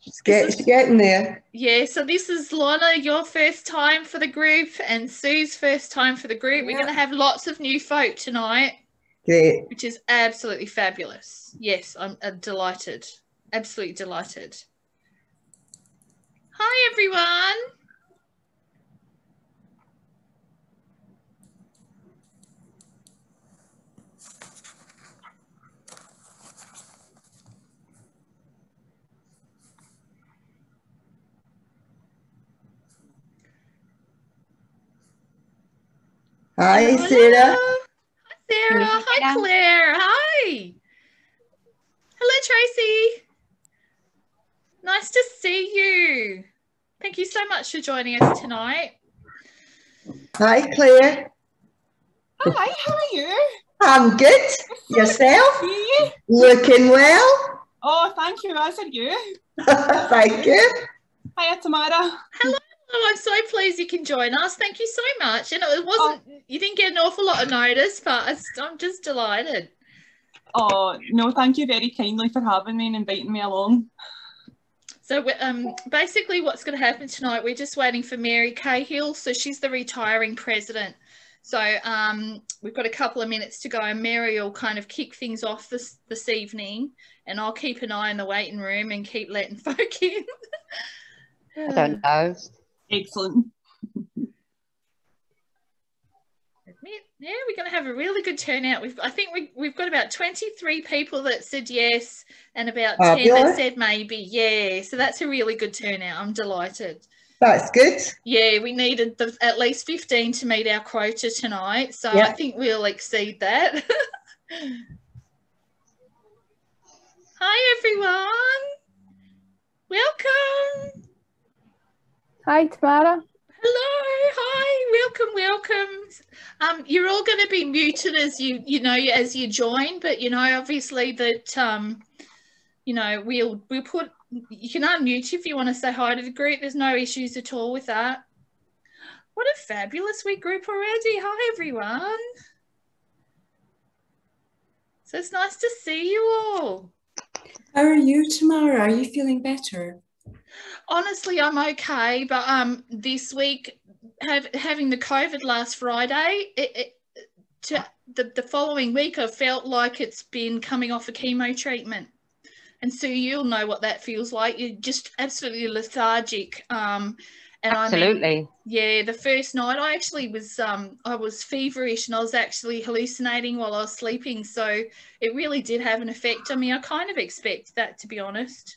It's getting there. Yeah, so this is Lana, your first time for the group, and Sue's first time for the group. We're going to have lots of new folk tonight. Great. Which is absolutely fabulous. Yes, I'm delighted. Absolutely delighted. Hi, everyone. Hi, hello. Sarah. Hi, Sarah. Hi, Claire. Hi. Hello, Tracy. Nice to see you. Thank you so much for joining us tonight. Hi, Claire. Hi, how are you? I'm good. Yourself? Looking well? Oh, thank you. As are you. Thank you. Hiya, Tamara. Hello. I'm so pleased you can join us. Thank you so much. And it wasn't, you didn't get an awful lot of notice, but I'm just delighted. Oh, no, thank you very kindly for having me and inviting me along. So basically what's going to happen tonight, we're just waiting for Mary Cahill. So she's the retiring president. So we've got a couple of minutes to go, and Mary will kind of kick things off this evening, and I'll keep an eye in the waiting room and keep letting folk in. I don't know. Excellent. Yeah, we're going to have a really good turnout. I think we've got about 23 people that said yes, and about 10 that said maybe. Yeah, so that's a really good turnout. I'm delighted. That's good. Yeah, we needed at least 15 to meet our quota tonight, so I think we'll exceed that. Hi, everyone. Welcome. Hi, Tamara. Hello. Hi. Welcome. You're all going to be muted as as you join, but obviously that we'll put. You can unmute if you want to say hi to the group. There's no issues at all with that. What a fabulous wee group already. Hi, everyone. So it's nice to see you all. How are you, Tamara? Are you feeling better? Honestly, I'm okay, but this week, having the COVID last Friday, the following week, I felt like it's been coming off a chemo treatment. And so you'll know what that feels like. You're just absolutely lethargic. And absolutely. I mean, yeah, the first night I actually was I was feverish, and I was actually hallucinating while I was sleeping. So it really did have an effect on me. I kind of expect that, to be honest.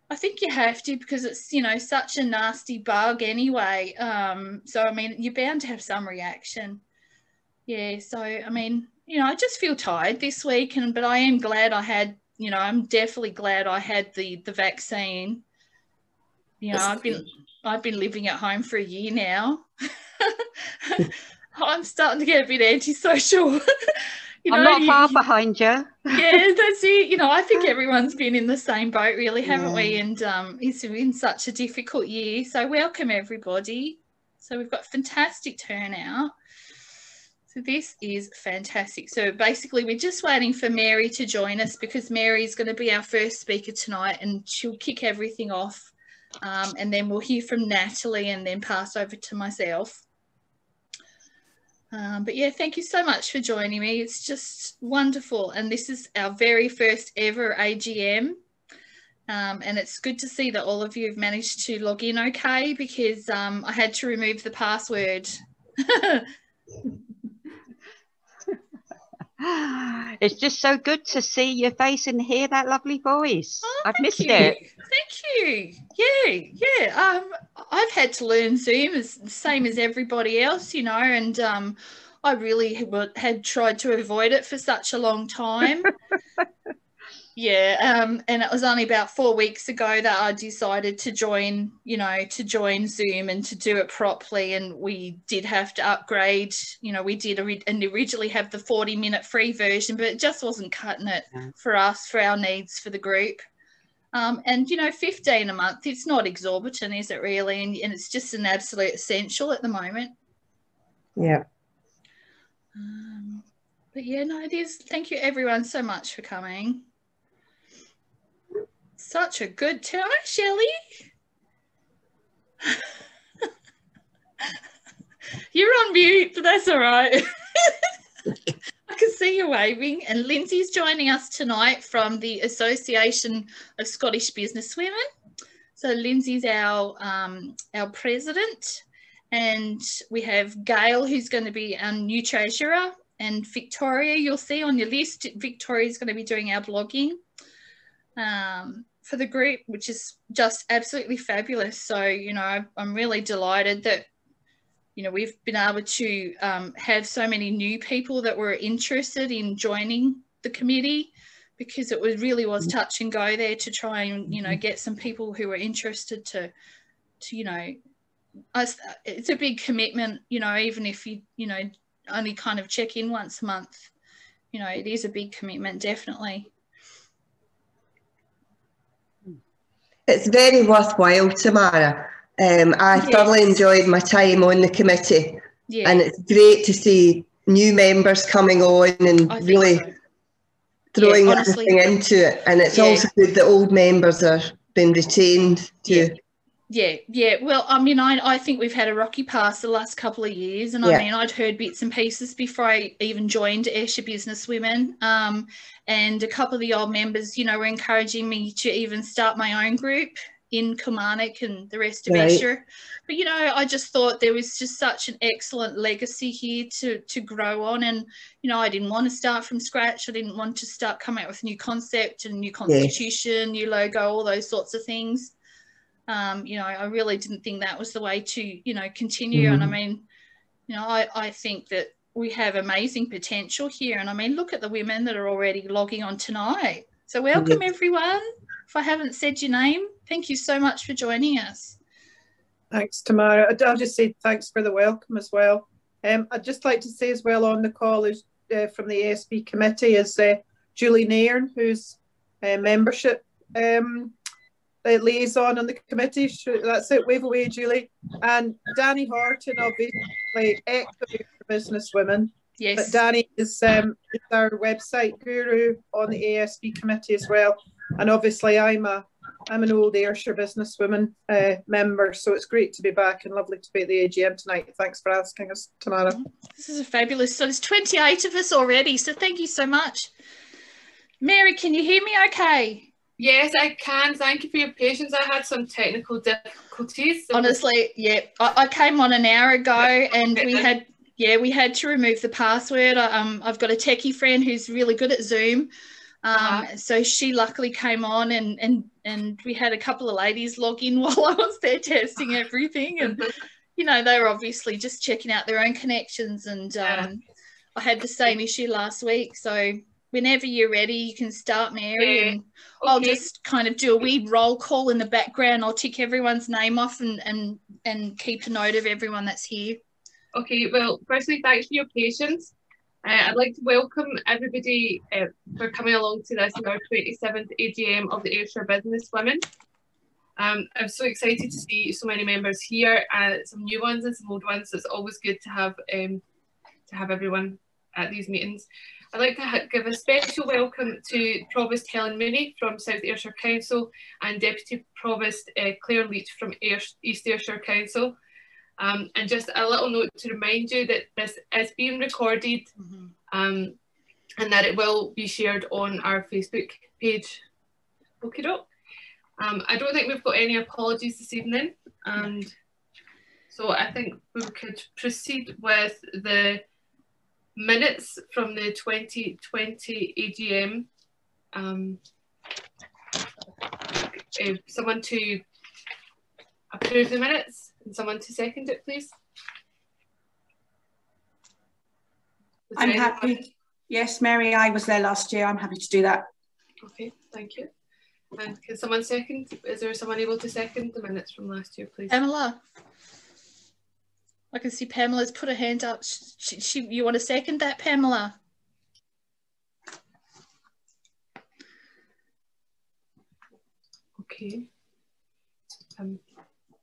I think you have to, because it's, such a nasty bug anyway. So, I mean, you're bound to have some reaction. Yeah, so, I mean, I just feel tired this week, but I am glad I had, I'm definitely glad I had the vaccine. I've been living at home for a year now. I'm starting to get a bit antisocial. I'm not far behind you. Yeah, that's it. I think everyone's been in the same boat, really, haven't we? And it's been such a difficult year. So welcome, everybody. So we've got fantastic turnout. So this is fantastic. So basically, we're just waiting for Mary to join us, because Mary is going to be our first speaker tonight, and she'll kick everything off. And then we'll hear from Natalie and then pass over to myself. But yeah, thank you so much for joining me. It's just wonderful. And this is our very first ever AGM. And it's good to see that all of you have managed to log in okay, because I had to remove the password. It's just so good to see your face and hear that lovely voice. I've missed it. Thank you. Yeah. I've had to learn Zoom as the same as everybody else, and I really had tried to avoid it for such a long time. Yeah, and it was only about 4 weeks ago that I decided to join Zoom and to do it properly. And we did have to upgrade. We did originally have the 40-minute free version, but it just wasn't cutting it for us, for our needs, for the group. And 15 a month, it's not exorbitant, is it really? And it's just an absolute essential at the moment. Yeah. But yeah, no, it is. Thank you everyone so much for coming. Such a good time, Shelley. You're on mute, but that's all right. I can see you waving. And Lindsay's joining us tonight from the Association of Scottish Business Women. So Lindsay's our president, and we have Gayle, who's going to be our new treasurer, and Victoria, you'll see on your list. Victoria's going to be doing our blogging for the group, which is just absolutely fabulous. So, you know, I'm really delighted that, you know, we've been able to have so many new people that were interested in joining the committee, because it really was touch and go there to try and, you know, get some people who were interested to you know, it's a big commitment, you know, even if you know, only kind of check in once a month, you know, it is a big commitment, definitely. It's very worthwhile, Tamara. I thoroughly enjoyed my time on the committee, and it's great to see new members coming on and really throwing everything into it. And it's also good that old members are being retained too. Yeah. Well, I mean, I think we've had a rocky pass the last couple of years, and I mean, I'd heard bits and pieces before I even joined Ayrshire Business Women, and a couple of the old members, you know, were encouraging me to even start my own group in Kilmarnock and the rest of Ayrshire. But, you know, I just thought there was just such an excellent legacy here to grow on, and, you know, I didn't want to start from scratch. I didn't want to start coming out with a new concept and new constitution, new logo, all those sorts of things. You know, I really didn't think that was the way to, you know, continue. And I mean, you know, I think that we have amazing potential here. And I mean, look at the women that are already logging on tonight. So welcome everyone. If I haven't said your name, thank you so much for joining us. Thanks, Tamara. I'll just say thanks for the welcome as well. I'd just like to say as well on the call is from the ASB committee is Julie Nairn, who's membership liaison on the committee. That's it. Wave away, Julie. And Danny Horton, obviously, ex-Business Women. Yes. But Danny is our website guru on the ASB committee as well. And obviously, I'm an old Ayrshire Business Women member, so it's great to be back and lovely to be at the AGM tonight. Thanks for asking us, Tamara. This is a fabulous. So there's 28 of us already, so thank you so much. Mary, can you hear me okay? Yes, I can. Thank you for your patience. I had some technical difficulties. So honestly, I came on an hour ago and we had to remove the password. I've got a techie friend who's really good at Zoom. So she luckily came on and we had a couple of ladies log in while I was there testing everything. And, you know, they were obviously just checking out their own connections. And I had the same issue last week. So whenever you're ready, you can start, Mary, and I'll just kind of do a wee roll call in the background. I'll tick everyone's name off and keep a note of everyone that's here. Okay, well, firstly, thanks for your patience. I'd like to welcome everybody for coming along to this, our 27th AGM of the Ayrshire Business Women. I'm so excited to see so many members here, some new ones and some old ones. So it's always good to have everyone at these meetings. I'd like to give a special welcome to Provost Helen Mooney from South Ayrshire Council and Deputy Provost Claire Leach from East Ayrshire Council. And just a little note to remind you that this is being recorded and that it will be shared on our Facebook page. Okay, I don't think we've got any apologies this evening, and so I think we could proceed with the minutes from the 2020 AGM. Someone to approve the minutes and someone to second it, please. I'm happy. Yes, Mary, I was there last year. I'm happy to do that. Okay, thank you. And can someone second? Is there someone able to second the minutes from last year, please? Pamela. I can see Pamela's put her hand up. You want to second that, Pamela? Okay.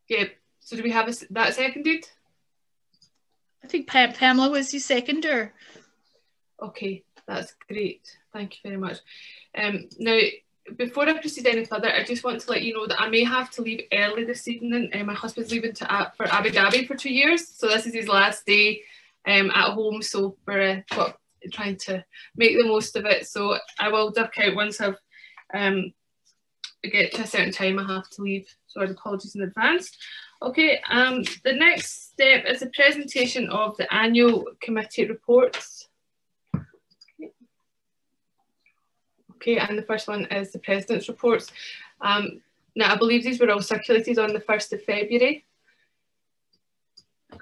Yeah. So do we have that seconded? I think Pamela was your seconder. Okay, that's great. Thank you very much. Now, before I proceed any further, I just want to let you know that I may have to leave early this evening. My husband's leaving for Abu Dhabi for 2 years, so this is his last day at home, so we're trying to make the most of it. So I will duck out once I've get to a certain time. I have to leave, so apologies in advance. Okay, the next step is a presentation of the annual committee reports. Okay, and the first one is the President's reports. Now, I believe these were all circulated on the 1st of February.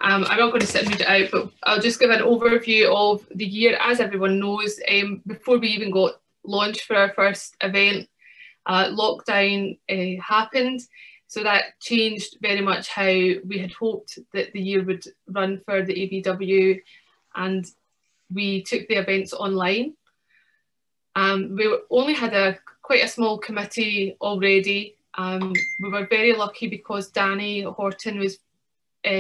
I'm not going to sit and read it out, but I'll just give an overview of the year. As everyone knows, before we even got launched for our first event, lockdown happened. So that changed very much how we had hoped that the year would run for the ABW, and we took the events online. We only had quite a small committee already. We were very lucky because Danny Horton was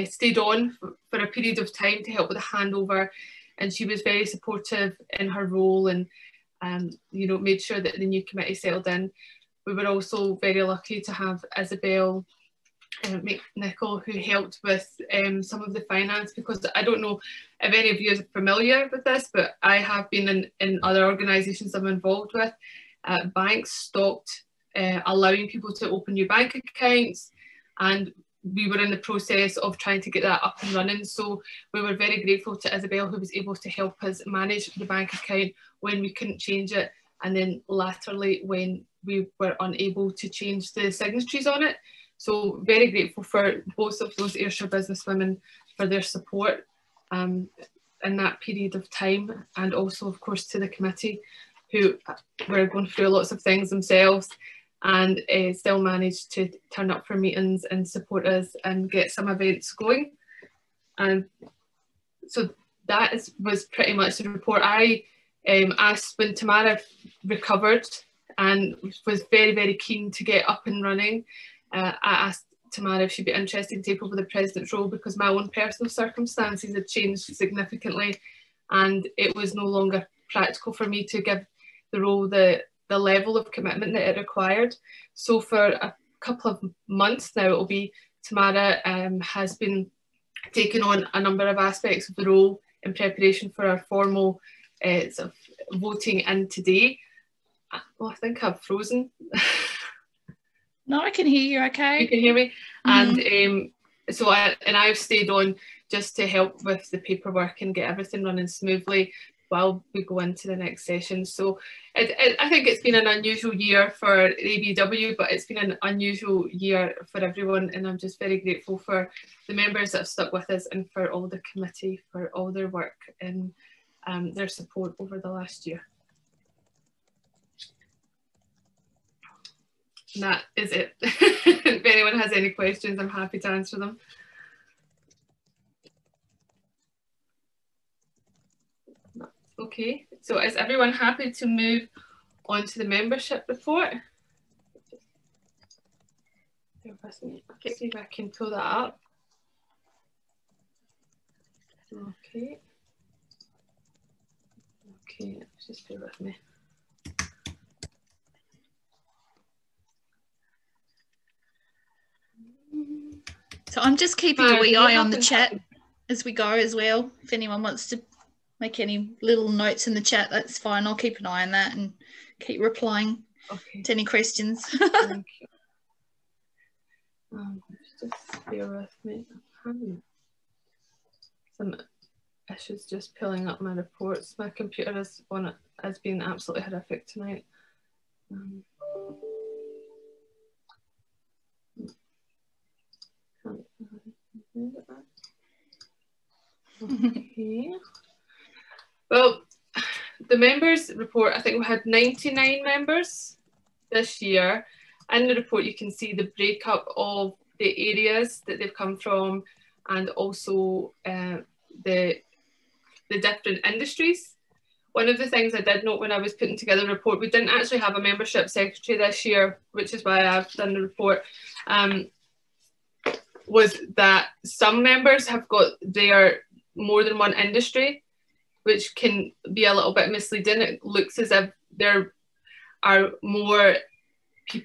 stayed on for a period of time to help with the handover, and she was very supportive in her role, and you know, made sure that the new committee settled in. We were also very lucky to have Isabel McNichol, who helped with some of the finance, because I don't know if any of you are familiar with this, but I have been in other organisations I'm involved with. Banks stopped allowing people to open new bank accounts, and we were in the process of trying to get that up and running. So we were very grateful to Isabel, who was able to help us manage the bank account when we couldn't change it, and then latterly when we were unable to change the signatories on it. So very grateful for both of those Ayrshire Business Women for their support in that period of time, and also of course to the committee, who were going through lots of things themselves, and still managed to turn up for meetings and support us and get some events going. And so that was pretty much the report. I asked when Tamara recovered and was very, very keen to get up and running. I asked Tamara if she'd be interested to take over the president's role, because my own personal circumstances had changed significantly, and it was no longer practical for me to give the role the level of commitment that it required. So for a couple of months now, it'll be Tamara has been taking on a number of aspects of the role in preparation for our formal sort of voting in today. Well, I think I've frozen. No, I can hear you okay. You can hear me? Mm-hmm. And so I've stayed on just to help with the paperwork and get everything running smoothly while we go into the next session. So I think it's been an unusual year for ABW, but it's been an unusual year for everyone, and I'm just very grateful for the members that have stuck with us, and for all the committee for all their work and their support over the last year. And that is it. If anyone has any questions, I'm happy to answer them. Okay, so is everyone happy to move on to the membership report? Let's see if I can pull that up. Okay. Okay, just bear with me. So I'm just keeping a wee eye on the chat as we go as well. If anyone wants to make any little notes in the chat, that's fine. I'll keep an eye on that and keep replying to any questions. Thank you. Just bear with me. Some issues just pulling up my reports. My computer has been absolutely horrific tonight. Okay. Well, the members report, I think we had 99 members this year. In the report you can see the breakup of the areas that they've come from, and also the different industries. One of the things I did note when I was putting together the report, we didn't actually have a membership secretary this year, which is why I've done the report, was that some members have got their more than one industry, which can be a little bit misleading. It looks as if there are more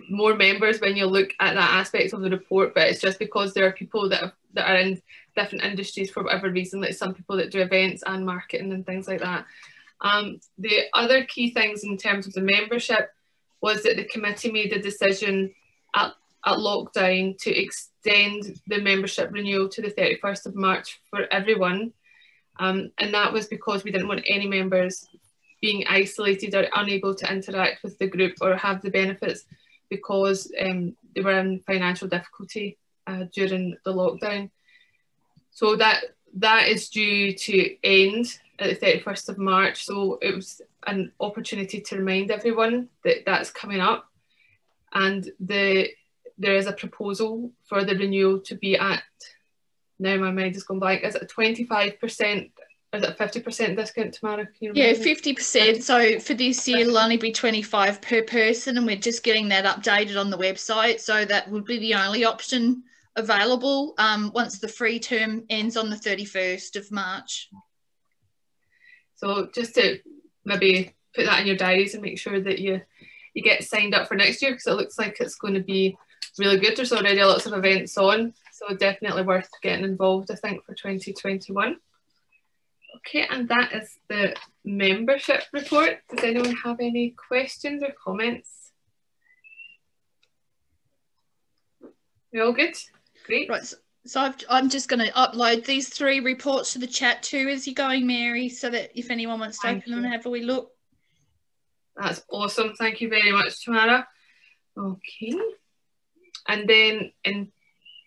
more members when you look at that aspect of the report, but it's just because there are people that are in different industries for whatever reason, like some people that do events and marketing and things like that. The other key things in terms of the membership was that the committee made a decision at lockdown to extend the membership renewal to the 31st of March for everyone. And that was because we didn't want any members being isolated or unable to interact with the group or have the benefits because they were in financial difficulty during the lockdown. So that is due to end at the 31st of March. So it was an opportunity to remind everyone that that's coming up. And there is a proposal for the renewal to be at, now my mind has gone blank, is it 25%? Is it a 50% discount, Tamara? Yeah, 50%. So for this year, it'll only be 25 per person, and we're just getting that updated on the website. So that would be the only option available once the free term ends on the 31st of March. So just to maybe put that in your diaries and make sure that you get signed up for next year, because it looks like it's going to be really good. There's already lots of events on, so definitely worth getting involved, I think, for 2021. Okay, and that is the membership report. Does anyone have any questions or comments? We all good? Great. Right, so I'm just going to upload these 3 reports to the chat too as you're going, Mary, so that if anyone wants to open them and have a wee look. That's awesome. Thank you very much, Tamara. Okay. And then in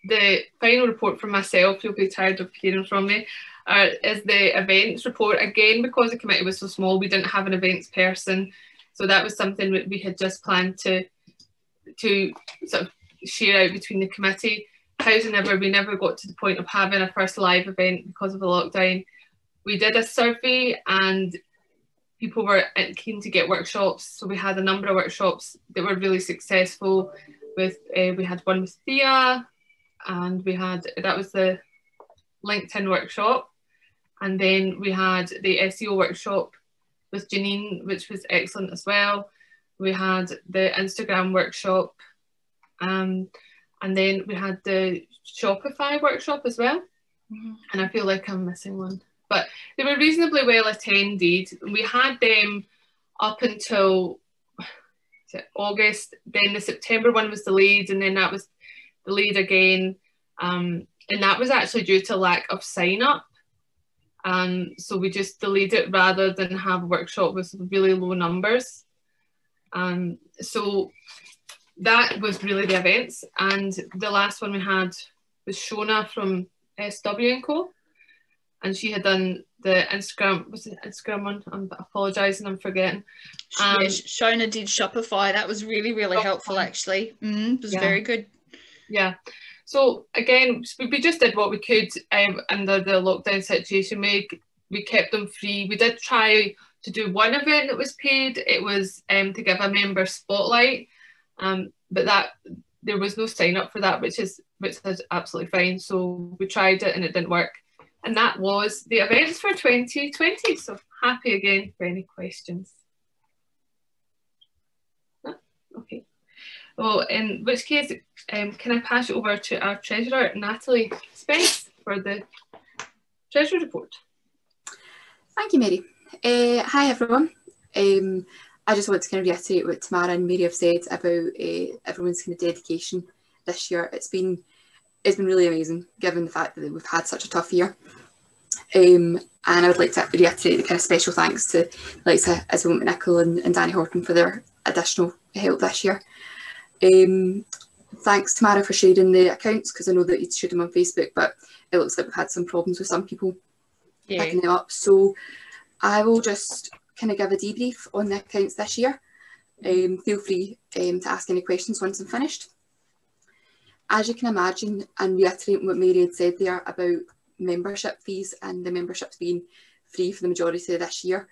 the final report from myself, you'll be tired of hearing from me, is the events report. Again, because the committee was so small, we didn't have an events person. So that was something that we had just planned to sort of share out between the committee. However, we never got to the point of having a first live event because of the lockdown. We did a survey and people were keen to get workshops. So we had a number of workshops that were really successful. We had one with Thea, and that was the LinkedIn workshop. And then we had the SEO workshop with Janine, which was excellent as well. We had the Instagram workshop, and then we had the Shopify workshop as well. And I feel like I'm missing one, but they were reasonably well attended. We had them up until August, then the September one was delayed, and then that was delayed again, and that was actually due to lack of sign up. So we just delayed it rather than have a workshop with really low numbers. So that was really the events. And the last one we had was Shona from SW&Co, and she had done the Instagram, was it Instagram one? I'm apologising, I'm forgetting. Yeah, Shona did Shopify. That was really, really helpful, actually. It was very good. Yeah. So again, we just did what we could under the lockdown situation. We kept them free. We did try to do one event that was paid. It was to give a member spotlight, but there was no sign up for that, which is absolutely fine. So we tried it and it didn't work. And that was the events for 2020. So happy again for any questions. Okay. Well, in which case, can I pass it over to our treasurer, Natalie Spence, for the treasury report? Thank you, Mary. Hi, everyone. I just want to kind of reiterate what Tamara and Mary have said about everyone's kind of dedication this year. It's been really amazing, given the fact that we've had such a tough year. And I would like to reiterate the kind of special thanks to Isabel McNichol and Danny Horton for their additional help this year. Thanks, Tamara, for sharing the accounts, because I know that you'd shared them on Facebook, but it looks like we've had some problems with some people picking them up. So I will just kind of give a debrief on the accounts this year. Feel free to ask any questions once I'm finished. As you can imagine, and reiterating what Mary had said there about membership fees and the memberships being free for the majority of this year,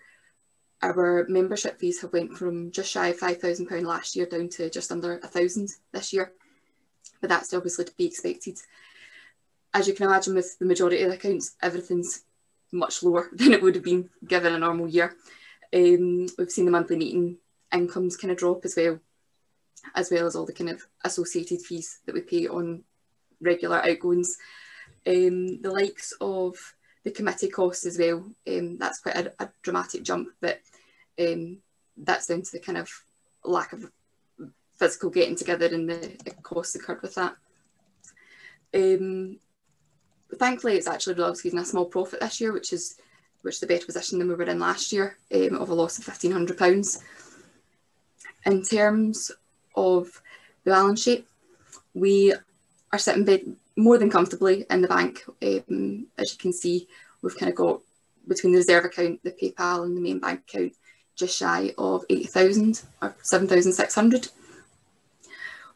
our membership fees have went from just shy of £5,000 last year down to just under £1,000 this year, but that's obviously to be expected. As you can imagine, with the majority of the accounts, everything's much lower than it would have been given a normal year. We've seen the monthly meeting incomes kind of drop as well. as well as all the kind of associated fees that we pay on regular outgoings. The likes of the committee costs as well, that's quite a dramatic jump, but that's down to the kind of lack of physical getting together and the costs incurred with that. Thankfully, it's actually resulted in a small profit this year, which is the better position than we were in last year, of a loss of £1,500. In terms of the balance sheet, we are sitting more than comfortably in the bank. As you can see, we've kind of got, between the reserve account, the PayPal and the main bank account, just shy of 80,000 or 7,600.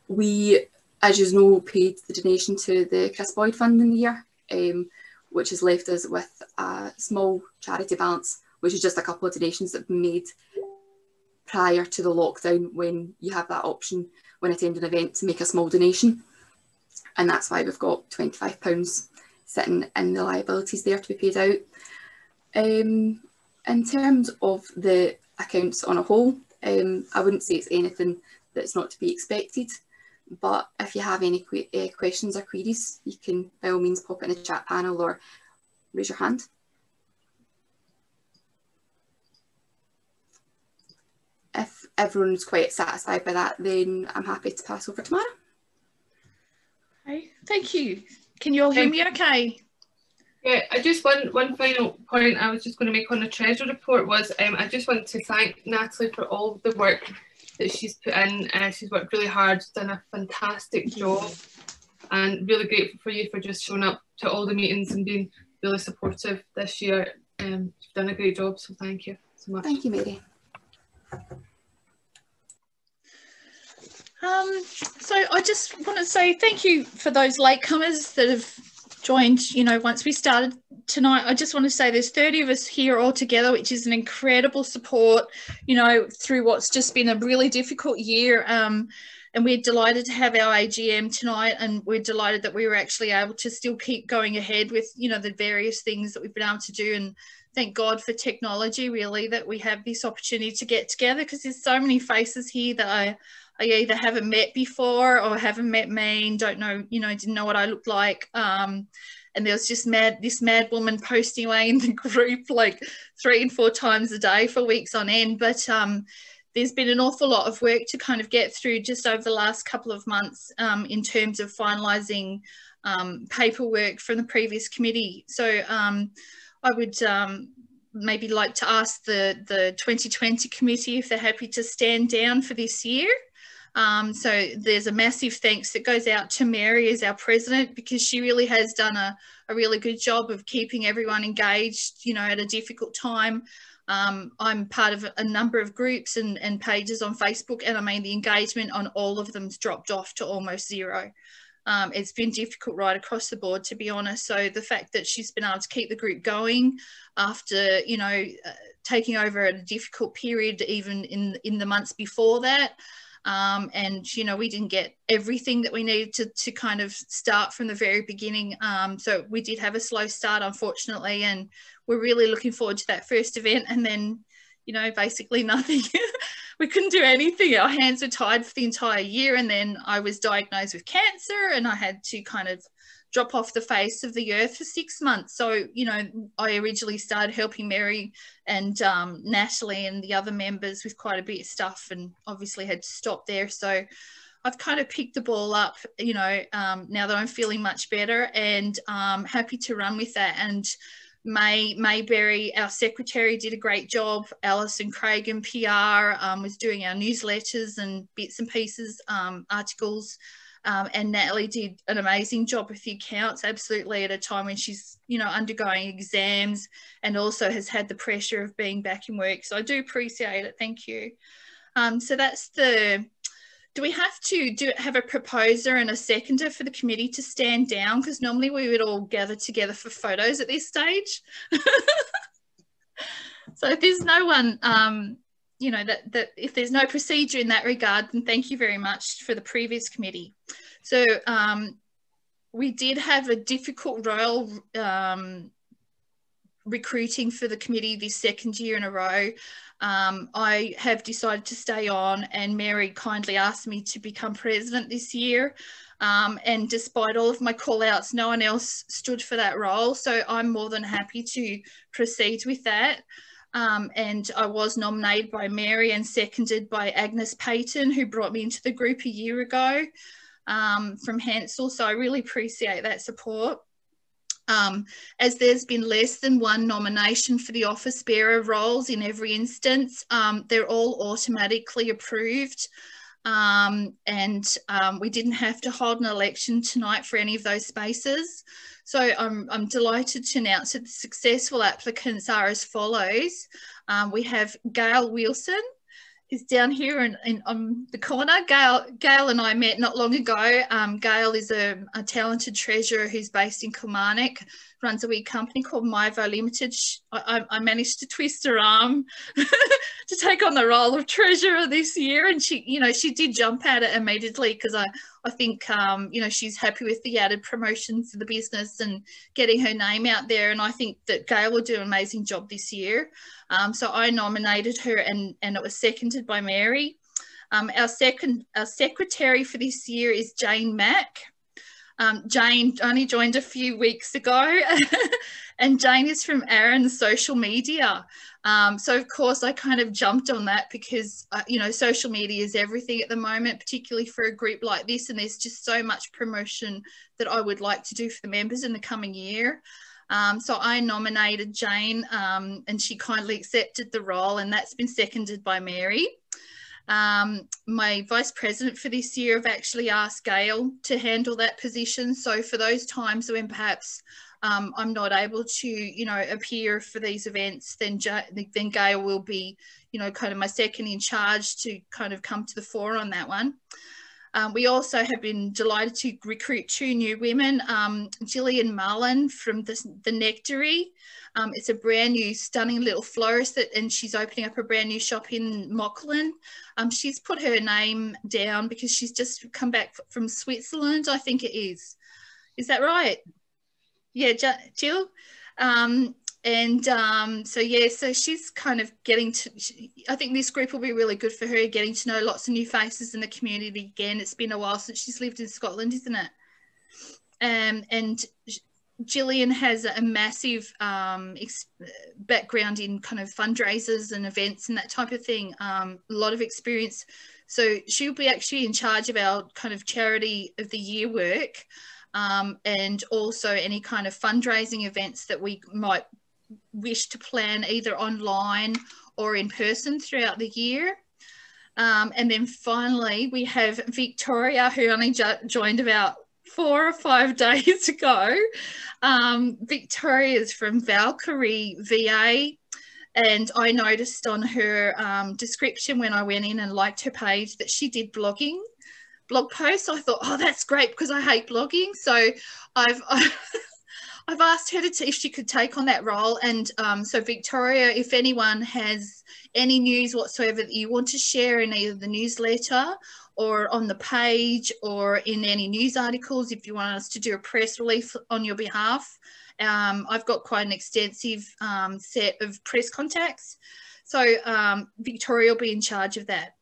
We, as you know, paid the donation to the Chris Boyd Fund in the year, which has left us with a small charity balance, which is just a couple of donations that have been made prior to the lockdown, when you have that option when attending an event to make a small donation. And that's why we've got £25 sitting in the liabilities there to be paid out. In terms of the accounts on a whole, I wouldn't say it's anything that's not to be expected, but if you have any questions or queries, you can by all means pop it in the chat panel or raise your hand. If everyone's quite satisfied by that, then I'm happy to pass over to Tamara. Okay, thank you. Can you all hear me okay? Yeah, I just one final point I was just going to make on the Treasury report was I just want to thank Natalie for all the work that she's put in. She's worked really hard, done a fantastic job, and really grateful for you for just showing up to all the meetings and being really supportive this year. You've done a great job, so thank you so much. Thank you, Mary. So I just want to say thank you for those latecomers that have joined, you know, once we started tonight. I just want to say there's 30 of us here all together, which is an incredible support, you know, through what's just been a really difficult year. And we're delighted to have our AGM tonight, and we're delighted that we were actually able to still keep going ahead with, you know, the various things that we've been able to do. And thank God for technology, really, that we have this opportunity to get together, because there's so many faces here that I either haven't met before or haven't met me and don't know, you know, didn't know what I looked like. And there was just this mad woman posting away in the group like 3 and 4 times a day for weeks on end. But there's been an awful lot of work to kind of get through just over the last couple of months in terms of finalising paperwork from the previous committee. So I would maybe like to ask the 2020 committee if they're happy to stand down for this year. So there's a massive thanks that goes out to Mary as our president, because she really has done a really good job of keeping everyone engaged, you know, at a difficult time. I'm part of a number of groups and pages on Facebook, and I mean the engagement on all of them's dropped off to almost zero. It's been difficult right across the board, to be honest. So the fact that she's been able to keep the group going after, you know, taking over at a difficult period, even in the months before that. And, you know, we didn't get everything that we needed to kind of start from the very beginning. So we did have a slow start, unfortunately, and we're really looking forward to that first event. And then, you know, basically nothing. We couldn't do anything. Our hands were tied for the entire year. And then I was diagnosed with cancer, and I had to kind of drop off the face of the earth for 6 months. So, you know, I originally started helping Mary and Natalie and the other members with quite a bit of stuff, and obviously had to stop there. So I've kind of picked the ball up, you know, now that I'm feeling much better, and happy to run with that. And Mayberry, our secretary, did a great job. Alison Cragen, PR, was doing our newsletters and bits and pieces, articles. And Natalie did an amazing job with the accounts, absolutely, at a time when she's, you know, undergoing exams and also has had the pressure of being back in work. So I do appreciate it. Thank you. So that's do we have to have a proposer and a seconder for the committee to stand down? Because normally we would all gather together for photos at this stage. So if there's no one, you know, that if there's no procedure in that regard, then thank you very much for the previous committee. So we did have a difficult role recruiting for the committee this second year in a row. I have decided to stay on, and Mary kindly asked me to become president this year. And despite all of my call outs, no one else stood for that role. So I'm more than happy to proceed with that. And I was nominated by Mary and seconded by Agnes Payton, who brought me into the group a year ago from Hansel. So I really appreciate that support. As there's been less than one nomination for the office bearer roles in every instance, they're all automatically approved. We didn't have to hold an election tonight for any of those spaces. So I'm delighted to announce that the successful applicants are as follows. We have Gayle Wilson, who's down here in the corner. Gayle and I met not long ago. Gayle is a talented treasurer who's based in Kilmarnock, runs a wee company called Myvo Limited. I managed to twist her arm to take on the role of treasurer this year, and she did jump at it immediately, because I think she's happy with the added promotion for the business and getting her name out there, and I think that Gayle will do an amazing job this year. So I nominated her, and it was seconded by Mary. Our secretary for this year is Jane Mack. Jane only joined a few weeks ago, and Jane is from Aaron's social media. So of course I kind of jumped on that because, social media is everything at the moment, particularly for a group like this. And there's just so much promotion that I would like to do for the members in the coming year. So I nominated Jane, and she kindly accepted the role, and that's been seconded by Mary. My vice president for this year, I've actually asked Gayle to handle that position. So for those times when perhaps I'm not able to, appear for these events, then Gayle will be, kind of my second in charge to kind of come to the fore on that one. We also have been delighted to recruit 2 new women, Gillian Mullen from the Nectary. It's a brand new, stunning little florist, and she's opening up a brand new shop in Mauchline. She's put her name down because she's just come back from Switzerland, I think it is. Is that right? Yeah, Jill? So she's kind of getting to, I think this group will be really good for her, getting to know lots of new faces in the community again. It's been a while since she's lived in Scotland, isn't it? And Gillian has a massive background in kind of fundraisers and events and that type of thing, a lot of experience. So she'll be actually in charge of our kind of charity of the year work, and also any kind of fundraising events that we might wish to plan either online or in person throughout the year. And then finally we have Victoria, who only joined about 4 or 5 days ago. Victoria is from Valkyrie VA, and I noticed on her description when I went in and liked her page that she did blog posts. I thought, oh, that's great, because I hate blogging. So I've asked her if she could take on that role. And so Victoria, if anyone has any news whatsoever that you want to share in either the newsletter or on the page or in any news articles, if you want us to do a press release on your behalf, I've got quite an extensive set of press contacts. So Victoria will be in charge of that.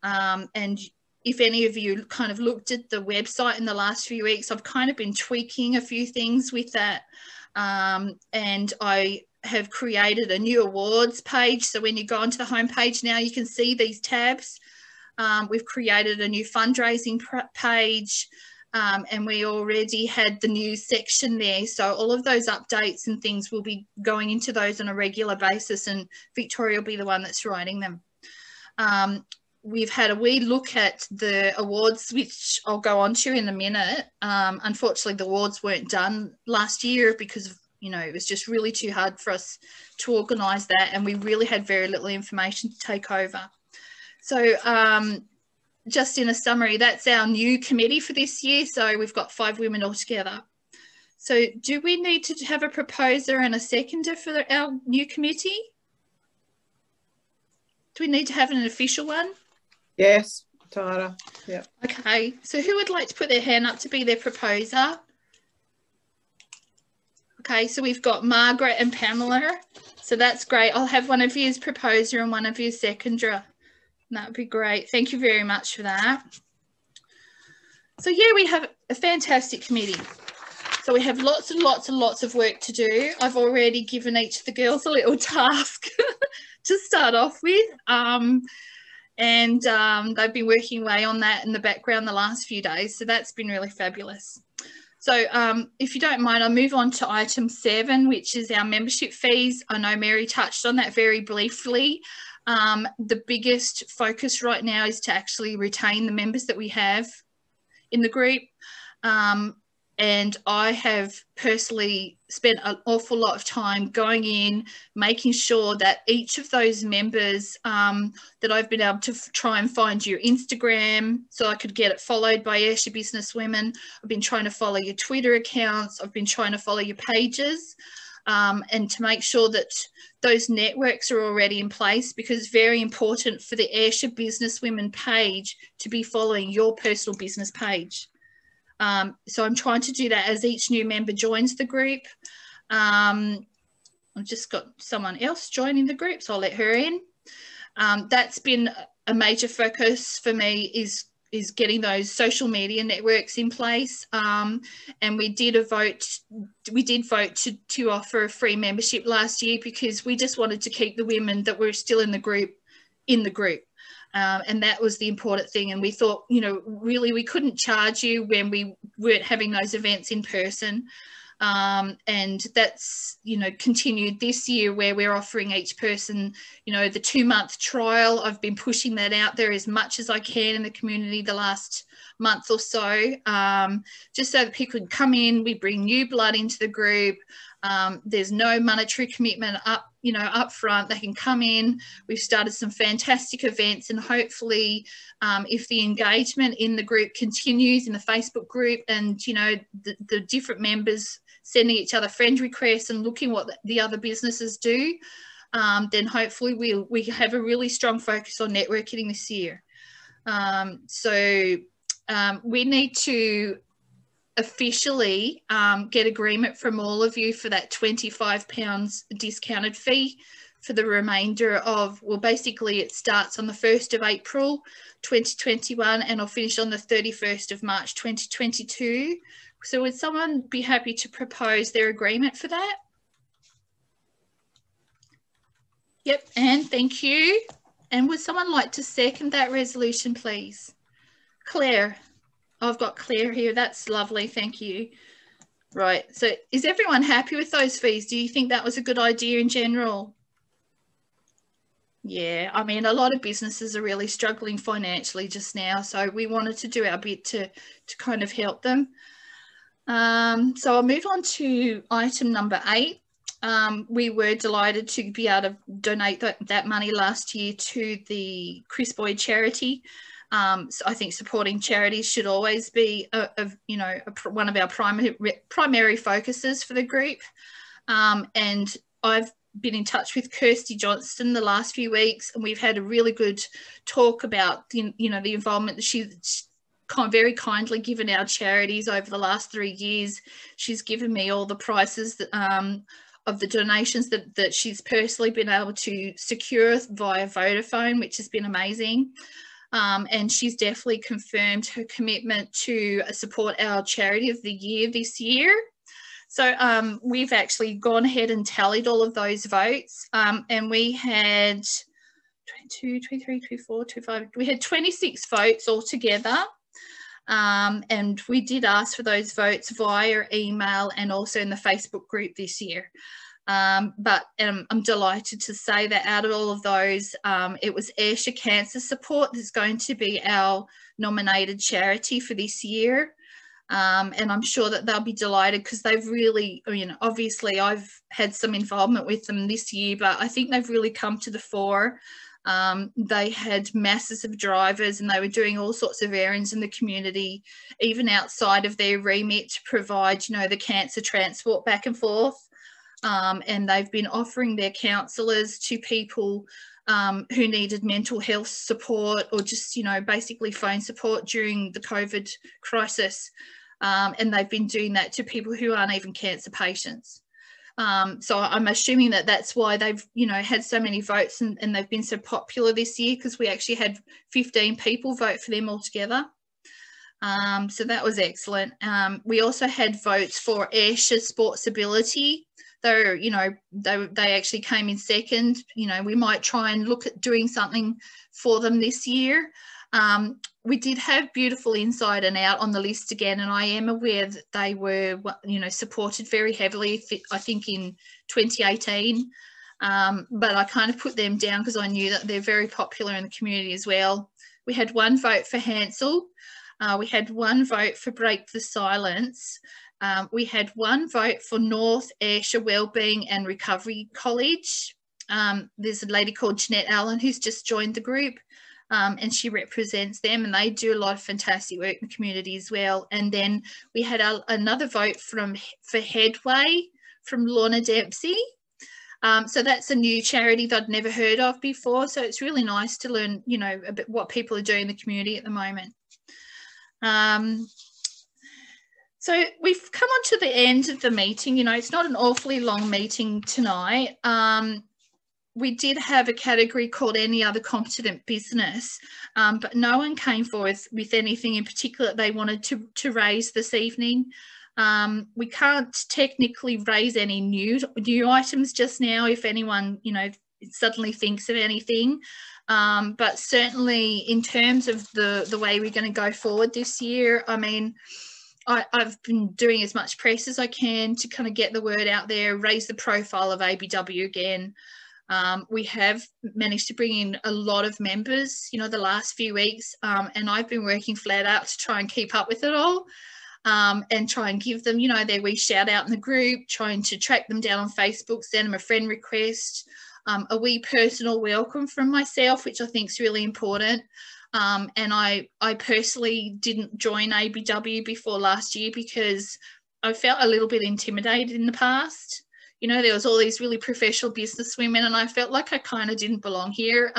And if any of you kind of looked at the website in the last few weeks, I've kind of been tweaking a few things with that. And I have created a new awards page. So when you go onto the homepage now, you can see these tabs. We've created a new fundraising page, and we already had the news section there. So all of those updates and things will be going into those on a regular basis, and Victoria will be the one that's writing them. We've had a wee look at the awards, which I'll go on to in a minute. Unfortunately, the awards weren't done last year because of, it was just really too hard for us to organise that, and we really had very little information to take over. So just in a summary, that's our new committee for this year. So we've got 5 women altogether. So do we need to have a proposer and a seconder for our new committee? Do we need to have an official one? Yes, Tara. Yeah. Okay. So who would like to put their hand up to be their proposer? Okay, so we've got Margaret and Pamela. So that's great. I'll have one of you as proposer and one of you as seconder. That would be great. Thank you very much for that. So yeah, we have a fantastic committee. So we have lots and lots and lots of work to do. I've already given each of the girls a little task to start off with. And they've been working away on that in the background the last few days. So that's been really fabulous. So if you don't mind, I'll move on to item 7, which is our membership fees. I know Mary touched on that very briefly. The biggest focus right now is to actually retain the members that we have in the group. And I have personally spent an awful lot of time going in, making sure that each of those members that I've been able to try and find your Instagram so I could get it followed by Ayrshire Business Women. I've been trying to follow your Twitter accounts. I've been trying to follow your pages and to make sure that those networks are already in place, because it's very important for the Ayrshire Business Women page to be following your personal business page. So I'm trying to do that as each new member joins the group. I've just got someone else joining the group, so I'll let her in. That's been a major focus for me, is getting those social media networks in place. And we did vote to offer a free membership last year, because we just wanted to keep the women that were still in the group in the group. And that was the important thing. And we thought, you know, really we couldn't charge you when we weren't having those events in person. And that's, you know, continued this year, where we're offering each person, you know, the 2-month trial. I've been pushing that out there as much as I can in the community the last month or so, just so that people can come in. We bring new blood into the group. There's no monetary commitment up front. They can come in. We've started some fantastic events, and hopefully if the engagement in the group continues, in the Facebook group, and you know the different members sending each other friend requests and looking what the other businesses do, then hopefully we have a really strong focus on networking this year. We need to officially get agreement from all of you for that £25 discounted fee for the remainder of, well, basically it starts on the 1st of April 2021 and I'll finish on the 31st of March 2022. So would someone be happy to propose their agreement for that? Yep, Anne, thank you. And would someone like to second that resolution, please? Claire. I've got Claire here. That's lovely. Thank you. Right. So is everyone happy with those fees? Do you think that was a good idea in general? Yeah. I mean, a lot of businesses are really struggling financially just now. So we wanted to do our bit to kind of help them. So I'll move on to item number 8. We were delighted to be able to donate that money last year to the Chris Boyd charity. So I think supporting charities should always be one of our primary focuses for the group. And I've been in touch with Kirsty Johnston the last few weeks, and we've had a really good talk about the involvement that she's very kindly given our charities over the last 3 years. She's given me all the prices that, of the donations that she's personally been able to secure via Vodafone, which has been amazing. And she's definitely confirmed her commitment to support our charity of the year this year. So we've actually gone ahead and tallied all of those votes, and we had 22, 23, 24, 25, we had 26 votes altogether. And we did ask for those votes via email and also in the Facebook group this year. But I'm delighted to say that out of all of those, it was Ayrshire Cancer Support that's going to be our nominated charity for this year. And I'm sure that they'll be delighted, because they've really, obviously I've had some involvement with them this year, but I think they've really come to the fore. They had masses of drivers, and they were doing all sorts of errands in the community, even outside of their remit, to provide, the cancer transport back and forth. And they've been offering their counsellors to people who needed mental health support, or just, basically phone support during the COVID crisis. And they've been doing that to people who aren't even cancer patients. So I'm assuming that that's why they've, you know, had so many votes and they've been so popular this year, because we actually had 15 people vote for them altogether. So that was excellent. We also had votes for Ayrshire Sports Ability. Though, you know, they actually came in second. You know, we might try and look at doing something for them this year. We did have Beautiful Inside and Out on the list again, and I am aware that they were, you know, supported very heavily, I think in 2018. But I kind of put them down because I knew that they're very popular in the community as well. We had 1 vote for Hansel. We had 1 vote for Break the Silence. We had 1 vote for North Ayrshire Wellbeing and Recovery College. There's a lady called Jeanette Allen who's just joined the group, and she represents them, and they do a lot of fantastic work in the community as well. And then we had another vote for Headway from Lorna Dempsey. So that's a new charity that I'd never heard of before. So it's really nice to learn, you know, a bit what people are doing in the community at the moment. So we've come on to the end of the meeting. You know, it's not an awfully long meeting tonight. We did have a category called Any Other Competent Business, but no one came forward with anything in particular that they wanted to raise this evening. We can't technically raise any new items just now if anyone, you know, suddenly thinks of anything. But certainly in terms of the way we're going to go forward this year, I mean, I've been doing as much press as I can to kind of get the word out there, raise the profile of ABW again. We have managed to bring in a lot of members, you know, the last few weeks, and I've been working flat out to try and keep up with it all, and try and give them, you know, their wee shout out in the group, trying to track them down on Facebook, send them a friend request, a wee personal welcome from myself, which I think is really important. And I personally didn't join ABW before last year because I felt a little bit intimidated in the past. You know, there was all these really professional business women and I felt like I kind of didn't belong here.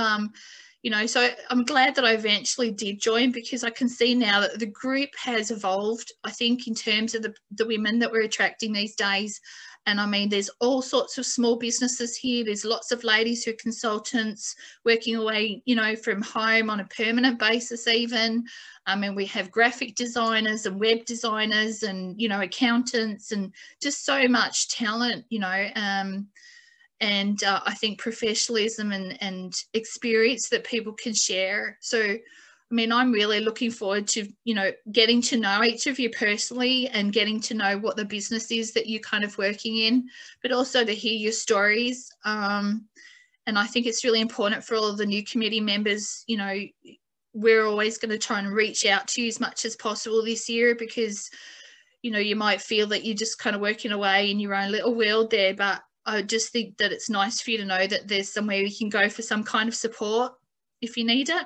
You know, so I'm glad that I eventually did join, because I can see now that the group has evolved, I think, in terms of the women that we're attracting these days. And I mean, there's all sorts of small businesses here. There's lots of ladies who are consultants working away, you know, from home on a permanent basis even. I mean, we have graphic designers and web designers and, you know, accountants and just so much talent, you know, and I think professionalism and experience that people can share. So, I mean, I'm really looking forward to, you know, getting to know each of you personally and getting to know what the business is that you're kind of working in, but also to hear your stories. And I think it's really important for all of the new committee members, you know, we're always going to try and reach out to you as much as possible this year, because, you know, you might feel that you're just kind of working away in your own little world there, but I just think that it's nice for you to know that there's somewhere you can go for some kind of support if you need it.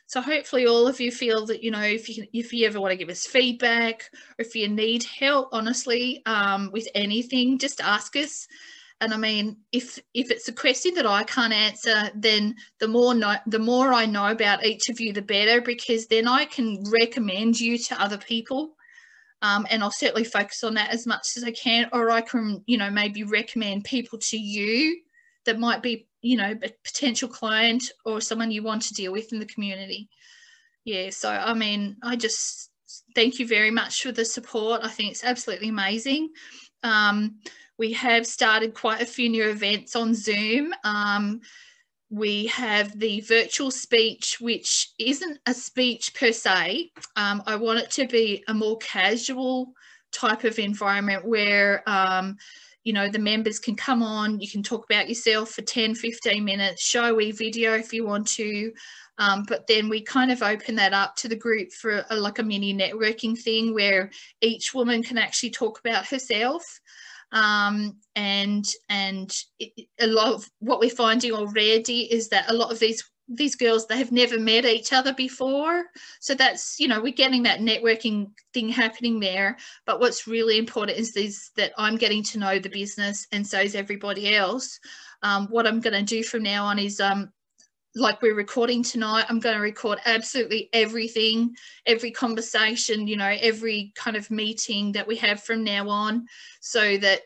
So hopefully all of you feel that, you know, if you ever want to give us feedback or if you need help, honestly, with anything, just ask us. And I mean, if it's a question that I can't answer, then the more I know about each of you, the better, because then I can recommend you to other people. And I'll certainly focus on that as much as I can, or I can, you know, maybe recommend people to you that might be, you know, a potential client or someone you want to deal with in the community. Yeah, so I mean, I just thank you very much for the support. I think it's absolutely amazing. We have started quite a few new events on Zoom. We have the virtual speech, which isn't a speech per se. I want it to be a more casual type of environment where, you know, the members can come on, you can talk about yourself for 10, 15 minutes, show a wee video if you want to, but then we kind of open that up to the group for like a mini networking thing where each woman can actually talk about herself. And a lot of what we're finding already is that a lot of these girls, they have never met each other before. So that's, you know, we're getting that networking thing happening there. But what's really important is that I'm getting to know the business, and so is everybody else. What I'm going to do from now on is like we're recording tonight, I'm going to record absolutely everything, every conversation, you know, every kind of meeting that we have from now on, so that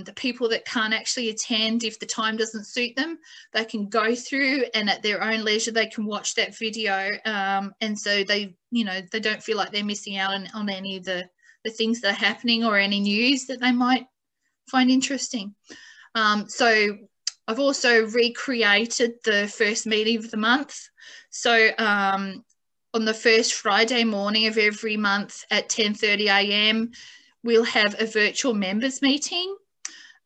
the people that can't actually attend, if the time doesn't suit them, they can go through and at their own leisure they can watch that video, and so they, you know, they don't feel like they're missing out on any of the things that are happening or any news that they might find interesting. So I've also recreated the first meeting of the month. So on the first Friday morning of every month at 10:30 a.m, we'll have a virtual members meeting.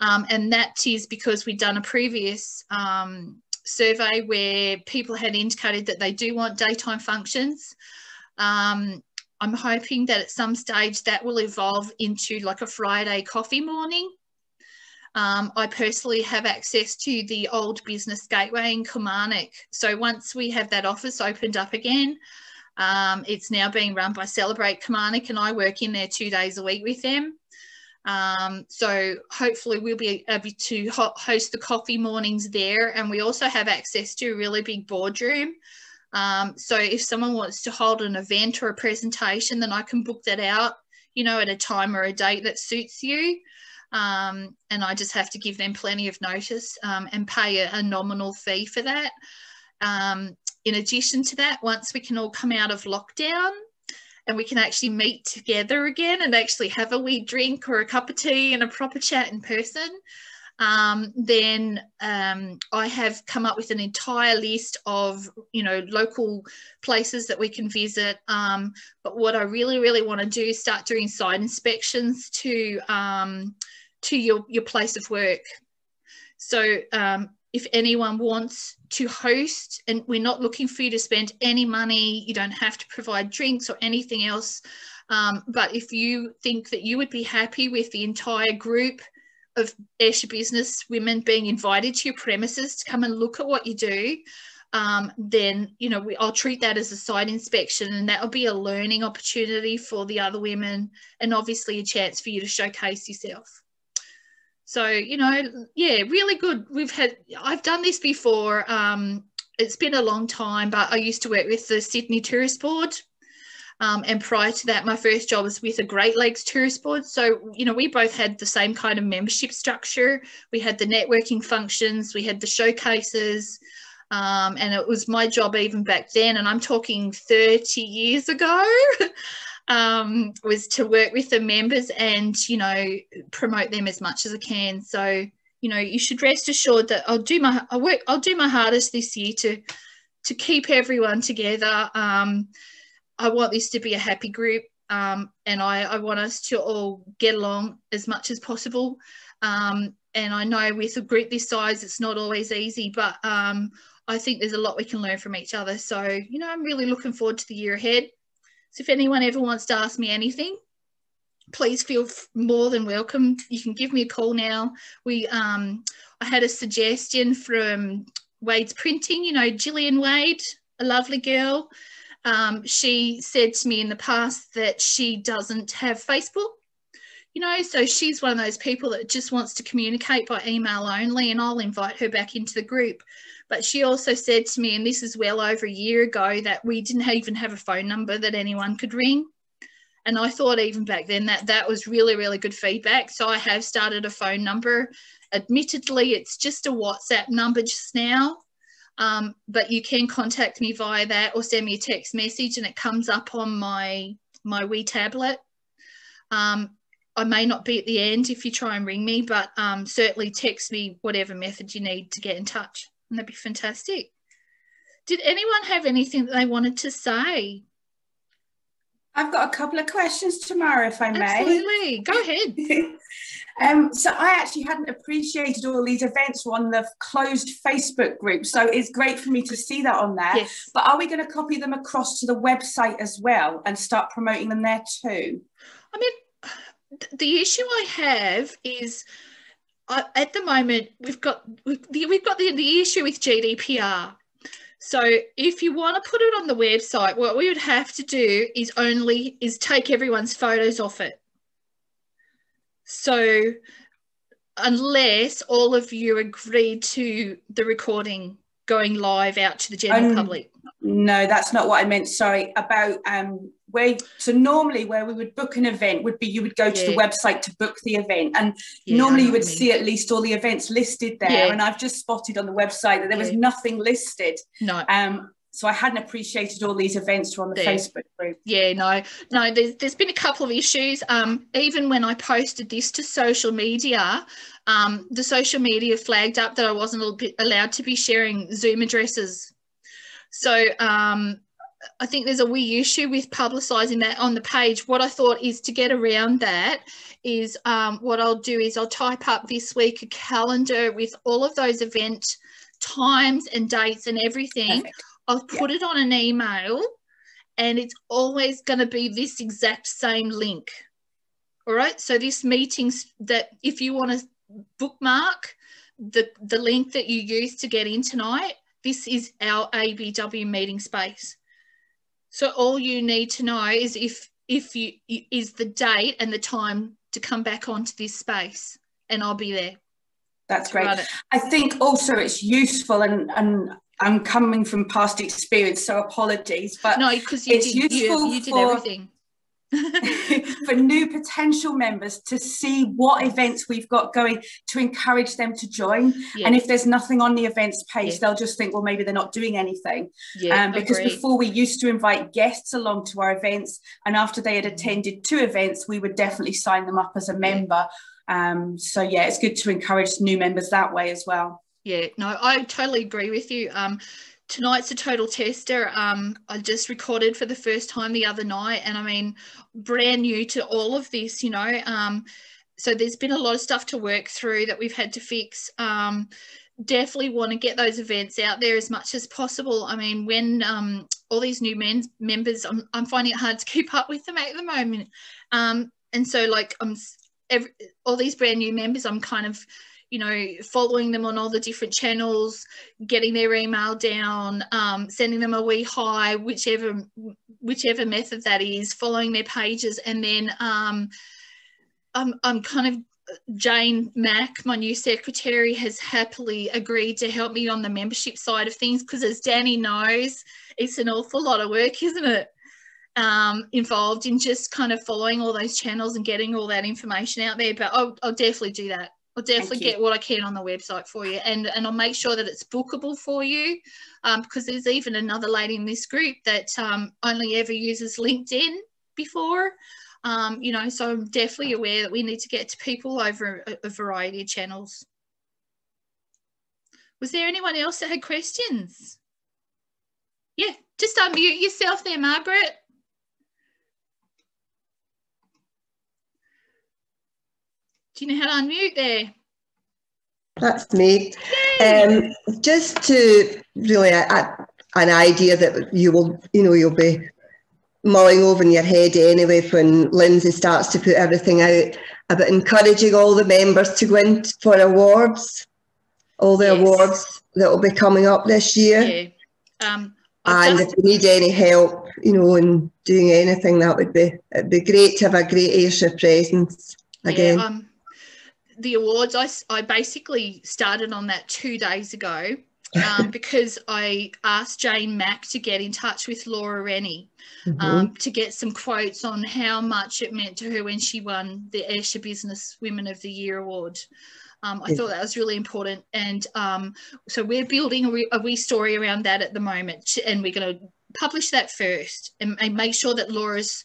And that is because we've done a previous survey where people had indicated that they do want daytime functions. I'm hoping that at some stage that will evolve into like a Friday coffee morning. I personally have access to the old business gateway in Kilmarnock. So once we have that office opened up again, it's now being run by Celebrate Kilmarnock, and I work in there 2 days a week with them. So hopefully we'll be able to host the coffee mornings there. And we also have access to a really big boardroom. So if someone wants to hold an event or a presentation, then I can book that out, you know, at a time or a date that suits you. And I just have to give them plenty of notice and pay a nominal fee for that. In addition to that, once we can all come out of lockdown and we can actually meet together again and actually have a wee drink or a cup of tea and a proper chat in person, then I have come up with an entire list of, you know, local places that we can visit. But what I really, really want to do is start doing site inspections to your place of work. So if anyone wants to host, and we're not looking for you to spend any money, you don't have to provide drinks or anything else, but if you think that you would be happy with the entire group of Ayrshire Business Women being invited to your premises to come and look at what you do, then, you know, I'll treat that as a site inspection, and that'll be a learning opportunity for the other women, and obviously a chance for you to showcase yourself. So, you know, yeah, really good. I've done this before. It's been a long time, but I used to work with the Sydney Tourist Board. And prior to that, my first job was with the Great Lakes Tourist Board. So, you know, we both had the same kind of membership structure. We had the networking functions, we had the showcases, and it was my job even back then, and I'm talking 30 years ago, was to work with the members and, you know, promote them as much as I can. So, you know, you should rest assured that I'll do my hardest this year to keep everyone together. I want this to be a happy group, and I want us to all get along as much as possible. And I know with a group this size, it's not always easy, but I think there's a lot we can learn from each other. So, you know, I'm really looking forward to the year ahead. So if anyone ever wants to ask me anything, please feel more than welcome. You can give me a call now. I had a suggestion from Wade's Printing, you know, Gillian Wade, a lovely girl. She said to me in the past that she doesn't have Facebook, you know, so she's one of those people that just wants to communicate by email only, and I'll invite her back into the group. But she also said to me, and this is well over a year ago, that we didn't even have a phone number that anyone could ring. And I thought even back then that was really, really good feedback. So I have started a phone number. Admittedly, it's just a WhatsApp number just now. But you can contact me via that or send me a text message, and it comes up on my wee tablet. I may not be at the end if you try and ring me, but certainly text me whatever method you need to get in touch, and that'd be fantastic. Did anyone have anything that they wanted to say? I've got a couple of questions, Tamara, if I may. Absolutely, go ahead. So I actually hadn't appreciated all these events on the closed Facebook group, so it's great for me to see that on there. Yes. But are we going to copy them across to the website as well and start promoting them there too? I mean, the issue I have is at the moment we've got the issue with GDPR. So if you want to put it on the website, what we would have to do is take everyone's photos off it. So unless all of you agree to the recording going live out to the general public. No, that's not what I meant. Sorry, about so normally where we would book an event would be you would go to the website to book the event, and normally you would see at least all the events listed there. And I've just spotted on the website that there was nothing listed. No. So I hadn't appreciated all these events were on the Facebook group. Yeah, no. There's been a couple of issues. Even when I posted this to social media, the social media flagged up that I wasn't allowed to be sharing Zoom addresses. So I think there's a wee issue with publicising that on the page. What I thought is to get around that is what I'll do is I'll type up this week a calendar with all of those event times and dates and everything. Perfect. I'll put it on an email, and it's always going to be this exact same link. All right. So this meeting's that if you want to bookmark the link that you use to get in tonight, this is our ABW meeting space. So all you need to know is is the date and the time to come back onto this space, and I'll be there. That's great. I think also it's useful, and I'm coming from past experience, so apologies, but no, because you did everything. For new potential members to see what events we've got going, to encourage them to join. And if there's nothing on the events page, they'll just think, well, maybe they're not doing anything. Because before we used to invite guests along to our events, and after they had attended 2 events, we would definitely sign them up as a member. So yeah, it's good to encourage new members that way as well. Yeah, no, I totally agree with you. Tonight's a total tester. I just recorded for the first time the other night, and I mean, brand new to all of this, you know. So there's been a lot of stuff to work through that we've had to fix. Definitely want to get those events out there as much as possible. I mean, when all these new members, I'm finding it hard to keep up with them at the moment. And so like all these brand new members, I'm kind of, you know, following them on all the different channels, getting their email down, sending them a wee hi, whichever method that is, following their pages. And then I'm kind of, Jane Mack, my new secretary, has happily agreed to help me on the membership side of things, because as Danny knows, it's an awful lot of work, isn't it? Involved in just kind of following all those channels and getting all that information out there. But I'll definitely do that. I'll definitely get what I can on the website for you, and I'll make sure that it's bookable for you, because there's even another lady in this group that only ever uses LinkedIn before, you know, so I'm definitely aware that we need to get to people over a variety of channels. Was there anyone else that had questions? Yeah, just unmute yourself there, Margaret. Do you know how to unmute there? That's me. Just to really an idea that you will, you know, you'll be mulling over in your head anyway when Lindsay starts to put everything out, about encouraging all the members to go in for awards, all the awards that will be coming up this year. Yeah. And if you need any help, you know, in doing anything, it'd be great to have a great Ayrshire presence again. Yeah, the awards, I basically started on that 2 days ago because I asked Jane Mack to get in touch with Laura Rennie to get some quotes on how much it meant to her when she won the Ayrshire Business Women of the Year award. I thought that was really important, and so we're building a wee story around that at the moment, and we're going to publish that first and make sure that Laura's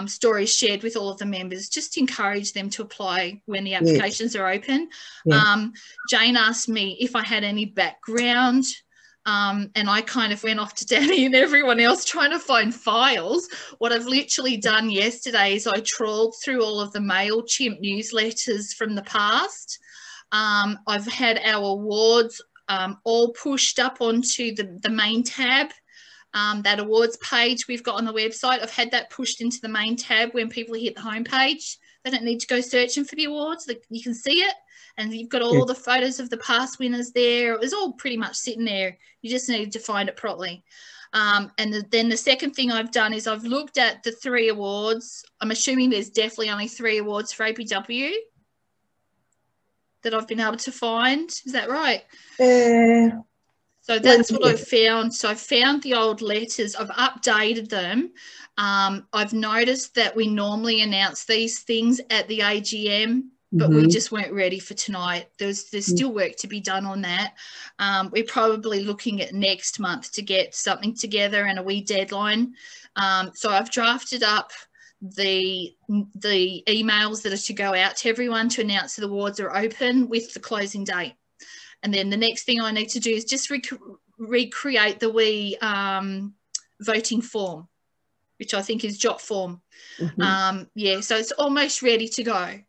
story is shared with all of the members, just to encourage them to apply when the applications are open. Jane asked me if I had any background, and I kind of went off to Danny and everyone else trying to find files. What I've literally done yesterday is I trawled through all of the MailChimp newsletters from the past. I've had our awards all pushed up onto the main tab. That awards page we've got on the website, I've had that pushed into the main tab when people hit the homepage. They don't need to go searching for the awards. You can see it, and you've got all the photos of the past winners there. It was all pretty much sitting there. You just needed to find it properly. And then the second thing I've done is I've looked at the 3 awards. I'm assuming there's definitely only 3 awards for ABW that I've been able to find. Is that right? So that's what I've found. So I've found the old letters. I've updated them. I've noticed that we normally announce these things at the AGM, but we just weren't ready for tonight. There's still work to be done on that. We're probably looking at next month to get something together and a wee deadline. So I've drafted up the emails that are to go out to everyone to announce the awards are open with the closing date. And then the next thing I need to do is just recreate the wee voting form, which I think is jot form. Yeah, so it's almost ready to go.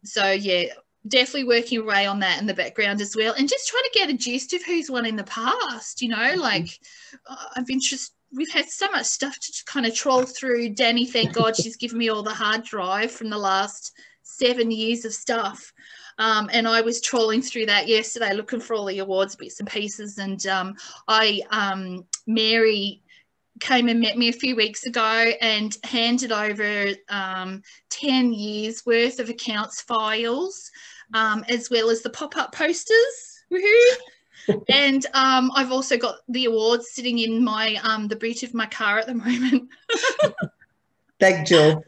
So yeah, definitely working away on that in the background as well, and just trying to get a gist of who's won in the past, you know, like we've had so much stuff to kind of troll through. Danny, thank God she's given me all the hard drive from the last 7 years of stuff. And I was trawling through that yesterday looking for all the awards bits and pieces, and Mary came and met me a few weeks ago and handed over 10 years worth of accounts files, as well as the pop-up posters. Woohoo! And I've also got the awards sitting in my the boot of my car at the moment. Big job.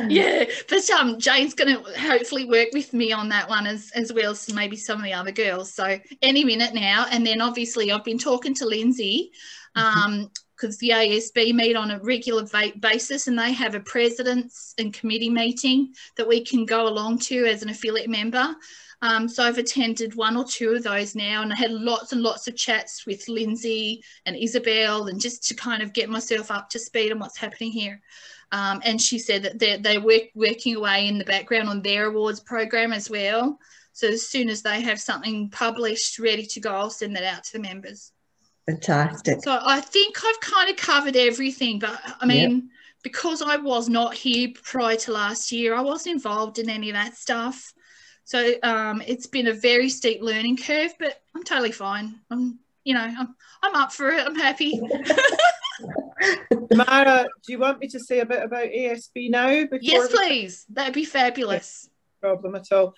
Yeah, but Jane's going to hopefully work with me on that one as well as maybe some of the other girls. So any minute now. And then obviously I've been talking to Lindsay because the ASB meet on a regular basis, and they have a presidents and committee meeting that we can go along to as an affiliate member. So I've attended 1 or 2 of those now, and I had lots and lots of chats with Lindsay and Isabel, and just to kind of get myself up to speed on what's happening here. And she said that they're working away in the background on their awards program as well. So as soon as they have something published, ready to go, I'll send that out to the members. Fantastic. So I think I've kind of covered everything, but I mean, because I was not here prior to last year, I wasn't involved in any of that stuff. So it's been a very steep learning curve, but I'm totally fine. I'm up for it. I'm happy. Tamara, do you want me to say a bit about ASB now? Yes, please. That'd be fabulous. No problem at all.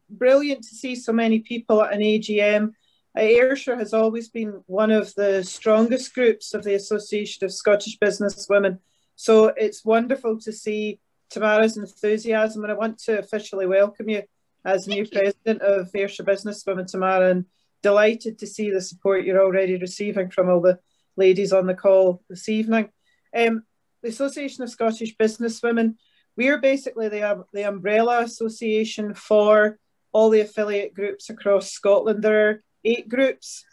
Brilliant to see so many people at an AGM. Ayrshire has always been one of the strongest groups of the Association of Scottish Business Women. So it's wonderful to see Tamara's enthusiasm, and I want to officially welcome you as new president of Ayrshire Business Women, Tamara, and delighted to see the support you're already receiving from all the ladies on the call this evening. The Association of Scottish Business Women, we are basically the umbrella association for all the affiliate groups across Scotland. There are 8 groups,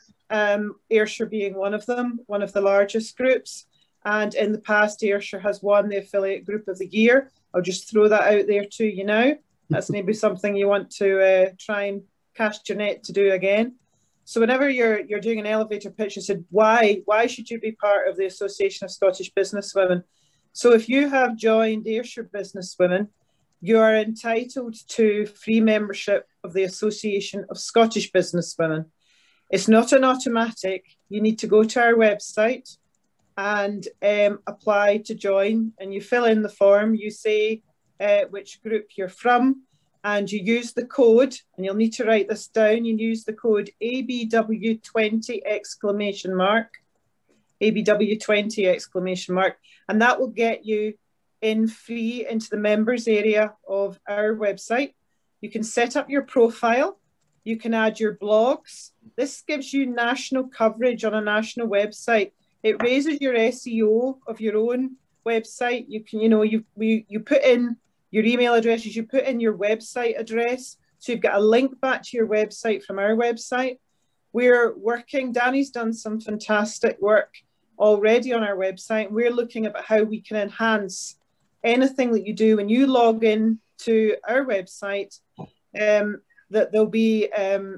Ayrshire being one of them, one of the largest groups. And in the past, Ayrshire has won the Affiliate Group of the Year. I'll just throw that out there to you now. That's maybe something you want to try and cast your net to do again. So whenever you're doing an elevator pitch, you said, why should you be part of the Association of Scottish Business Women? So if you have joined Ayrshire Business Women, you are entitled to free membership of the Association of Scottish Business Women. It's not an automatic. You need to go to our website and apply to join, and you fill in the form. You say which group you're from, and you use the code, and you'll need to write this down. You use the code ABW20 exclamation mark, ABW20 exclamation mark, and that will get you in free into the members area of our website. You can set up your profile. You can add your blogs. This gives you national coverage on a national website. It raises your SEO of your own website. You can, you put in your email addresses, you put in your website address. So you've got a link back to your website from our website. We're working, Danny's done some fantastic work already on our website. We're looking at how we can enhance anything that you do when you log in to our website, that there'll be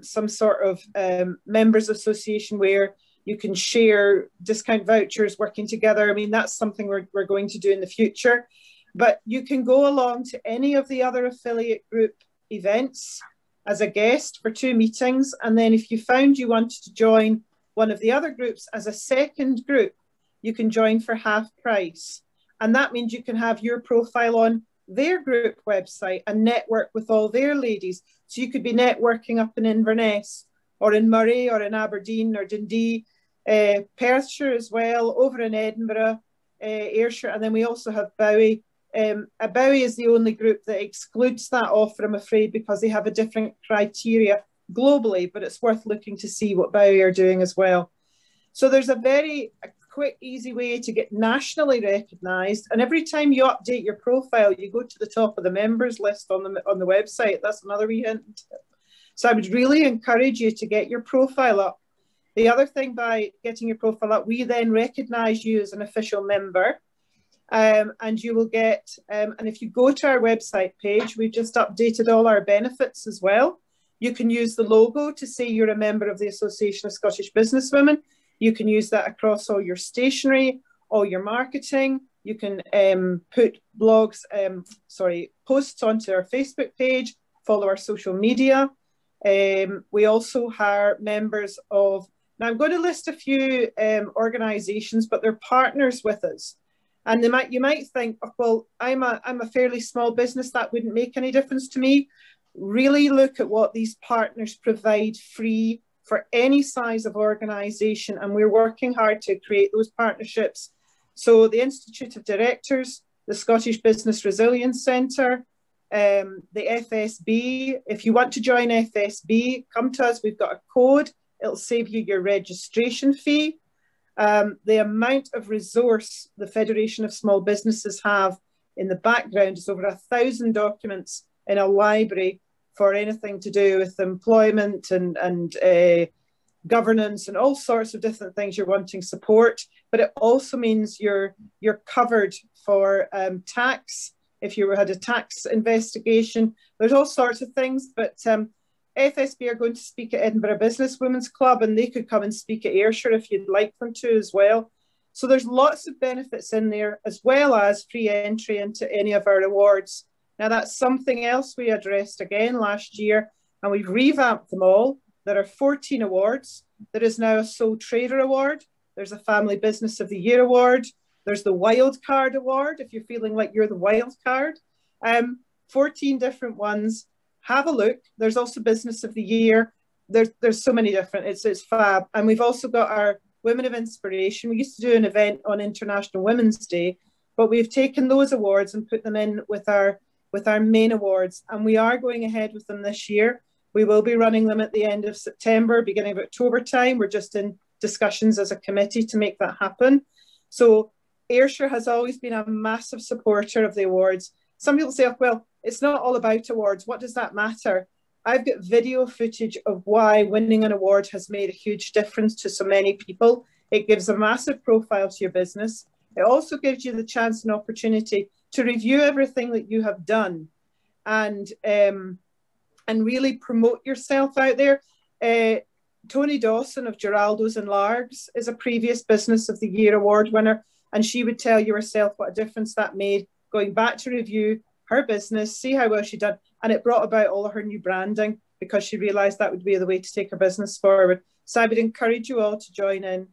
some sort of members association where you can share discount vouchers working together. I mean, that's something we're going to do in the future. But you can go along to any of the other affiliate group events as a guest for 2 meetings. And then if you found you wanted to join one of the other groups as a second group, you can join for half price. And that means you can have your profile on their group website and network with all their ladies. So you could be networking up in Inverness or in Murray, or in Aberdeen, or Dundee, Perthshire as well, over in Edinburgh, Ayrshire, and then we also have Bowie. Bowie is the only group that excludes that offer, I'm afraid, because they have a different criteria globally, but it's worth looking to see what Bowie are doing as well. So there's a quick, easy way to get nationally recognised, and every time you update your profile, you go to the top of the members list on the website. That's another wee hint. So I would really encourage you to get your profile up. The other thing, by getting your profile up, we then recognise you as an official member, and you will get, and if you go to our website page, we've just updated all our benefits as well. You can use the logo to say you're a member of the Association of Scottish Businesswomen. You can use that across all your stationery, all your marketing. You can put posts onto our Facebook page, follow our social media. We also are members of, now I'm going to list a few organisations, but they're partners with us. And you might think, oh, well, I'm a fairly small business, that wouldn't make any difference to me. Really look at what these partners provide free for any size of organisation, and we're working hard to create those partnerships. So the Institute of Directors, the Scottish Business Resilience Centre, the FSB. If you want to join FSB, come to us. We've got a code. It'll save you your registration fee. The amount of resource the Federation of Small Businesses have in the background is over 1,000 documents in a library for anything to do with employment and governance and all sorts of different things you're wanting support. But it also means you're covered for tax, if you had a tax investigation. There's all sorts of things, but FSB are going to speak at Edinburgh Business Women's Club, and they could come and speak at Ayrshire if you'd like them to as well. So there's lots of benefits in there, as well as free entry into any of our awards. Now, that's something else we addressed again last year, and we've revamped them all. There are 14 awards. There is now a Sole Trader Award. There's a Family Business of the Year Award. There's the Wild Card Award, if you're feeling like you're the wild card. 14 different ones. Have a look. There's also Business of the Year. There's so many different, it's fab. And we've also got our Women of Inspiration. We used to do an event on International Women's Day, but we've taken those awards and put them in with our main awards, and we are going ahead with them this year. We will be running them at the end of September, beginning of October time. We're just in discussions as a committee to make that happen. So Ayrshire has always been a massive supporter of the awards. Some people say, oh, well, it's not all about awards. What does that matter? I've got video footage of why winning an award has made a huge difference to so many people. It gives a massive profile to your business. It also gives you the chance and opportunity to review everything that you have done and really promote yourself out there. Tony Dawson of Geraldo's and Largs is a previous Business of the Year award winner, and she would tell you herself what a difference that made, going back to review her business, see how well she'd done, and it brought about all of her new branding because she realised that would be the way to take her business forward. So I would encourage you all to join in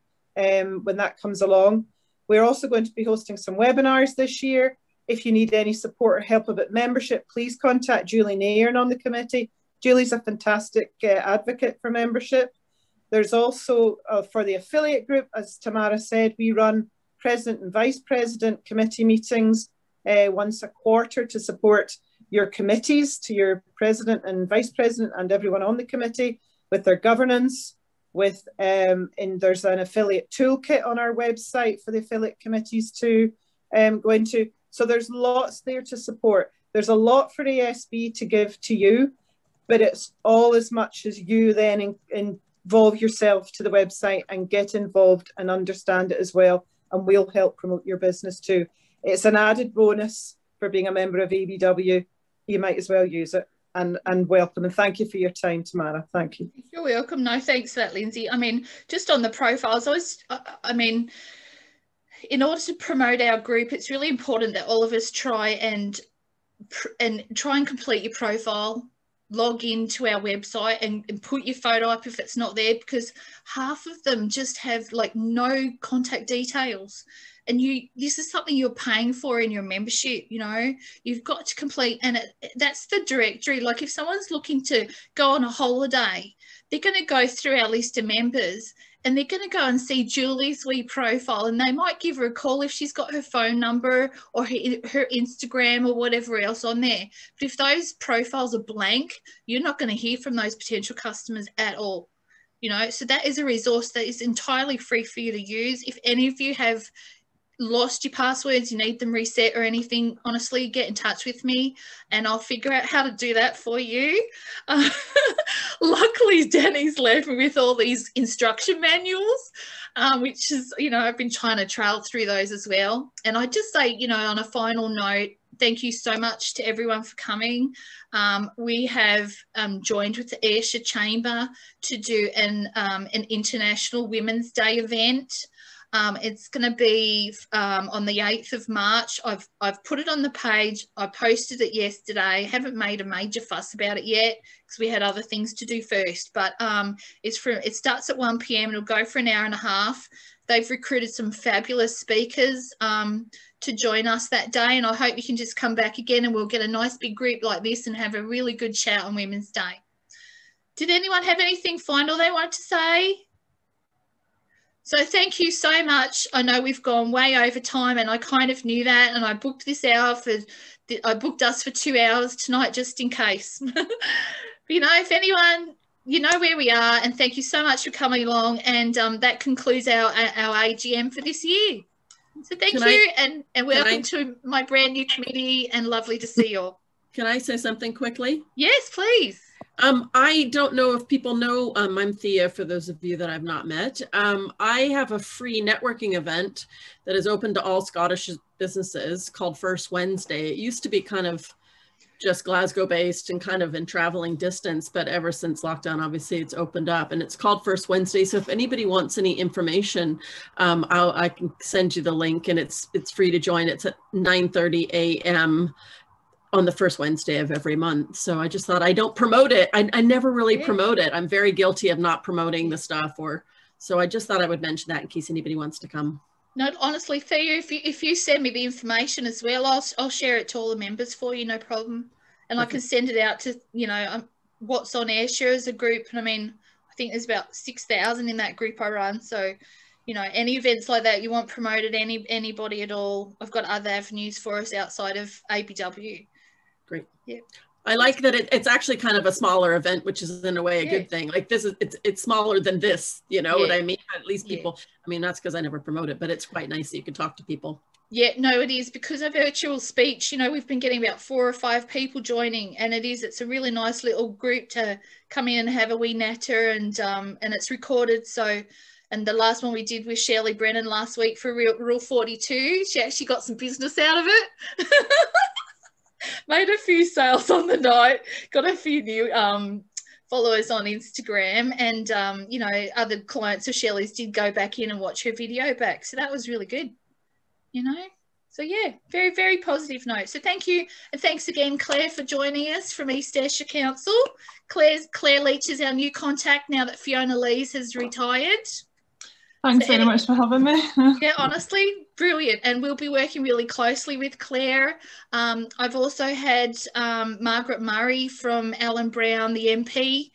when that comes along. We're also going to be hosting some webinars this year. If you need any support or help about membership, please contact Julie Nairn on the committee. Julie's a fantastic advocate for membership. There's also, for the affiliate group, as Tamara said, we run President and Vice President committee meetings once a quarter to support your committees, to your President and Vice President and everyone on the committee with their governance. And there's an affiliate toolkit on our website for the affiliate committees to go into. So there's lots there to support. There's a lot for ASB to give to you, but it's all as much as you then involve yourself to the website and get involved and understand it as well. And we'll help promote your business too. It's an added bonus for being a member of ABW. You might as well use it. And welcome, and thank you for your time, Tamara. Thank you. You're welcome. No, thanks for that, Lindsay. I mean, just on the profiles, in order to promote our group, it's really important that all of us try and complete your profile, log into our website and put your photo up if it's not there, because half of them just have like no contact details. And this is something you're paying for in your membership, you know, you've got to complete, and that's the directory. Like if someone's looking to go on a holiday, they're going to go through our list of members and they're going to go and see Julie's wee profile, and they might give her a call if she's got her phone number or her Instagram or whatever else on there. But if those profiles are blank, you're not going to hear from those potential customers at all. You know, so that is a resource that is entirely free for you to use. If any of you have lost your passwords, you need them reset or anything, honestly, get in touch with me and I'll figure out how to do that for you. Luckily, Danny's left me with all these instruction manuals, which is, you know, I've been trying to trail through those as well. And I just say, you know, on a final note, thank you so much to everyone for coming. We have joined with the Ayrshire Chamber to do an International Women's Day event. It's going to be on the 8th of March. I've put it on the page. I posted it yesterday. Haven't made a major fuss about it yet because we had other things to do first. But it starts at 1 p.m. and it'll go for an hour and a half. They've recruited some fabulous speakers to join us that day, and I hope you can just come back again and we'll get a nice big group like this and have a really good chat on Women's Day. Did anyone have anything final they wanted to say? So thank you so much. I know we've gone way over time and I kind of knew that, and I booked this hour I booked us for 2 hours tonight just in case. But, you know, if anyone, you know where we are, and thank you so much for coming along, and that concludes our AGM for this year. So thank you and welcome to my brand new committee, and lovely to see you all. Can I say something quickly? Yes, please. I don't know if people know, I'm Thea, for those of you that I've not met. I have a free networking event that is open to all Scottish businesses called First Wednesday. It used to be kind of just Glasgow based and kind of in traveling distance, but ever since lockdown, obviously it's opened up, and it's called First Wednesday. So if anybody wants any information, I can send you the link, and it's free to join. It's at 9:30 a.m. on the first Wednesday of every month. So I just thought, I don't promote it. I never really promote it. I'm very guilty of not promoting the stuff, so I just thought I would mention that in case anybody wants to come. No, honestly, Thea, if you send me the information as well, I'll share it to all the members for you, no problem. And I can send it out to, you know, what's on Ayrshire as a group. And I mean, I think there's about 6,000 in that group I run. So, you know, any events like that you want promoted, anybody at all, I've got other avenues for us outside of ABW. Great. Yeah. I like that it's actually kind of a smaller event, which is in a way a good thing. Like this is, it's smaller than this, you know what I mean? At least people, I mean, that's because I never promote it, but it's quite nice that you can talk to people. Yeah, no, it is, because of virtual speech, you know, we've been getting about 4 or 5 people joining, and it's a really nice little group to come in and have a wee natter, and it's recorded. So, and the last one we did with Shirley Brennan last week for Rule 42, she actually got some business out of it. Made a few sales on the night, got a few new followers on Instagram, and you know, other clients of Shirley's did go back in and watch her video back, so that was really good, you know. So yeah, very, very positive note. So thank you, and thanks again, Claire, for joining us from East Ayrshire Council. Claire Leach is our new contact now that Fiona Lees has retired. Thanks very much for having me. Yeah, honestly, brilliant. And we'll be working really closely with Claire. I've also had Margaret Murray from Allan Brown, the MP.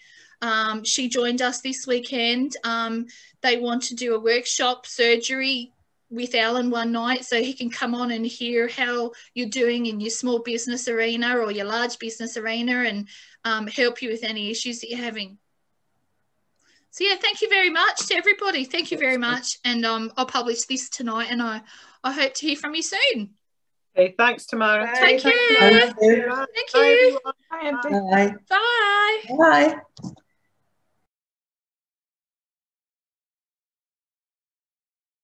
She joined us this weekend. They want to do a workshop surgery with Alan one night, so he can come on and hear how you're doing in your small business arena or your large business arena, and help you with any issues that you're having. So yeah, thank you very much to everybody. Thank you very much. And I'll publish this tonight, and I hope to hear from you soon. Okay, thanks, Tamara. Thank you. Thank you. Bye, everyone. Bye. Bye. Bye. Bye.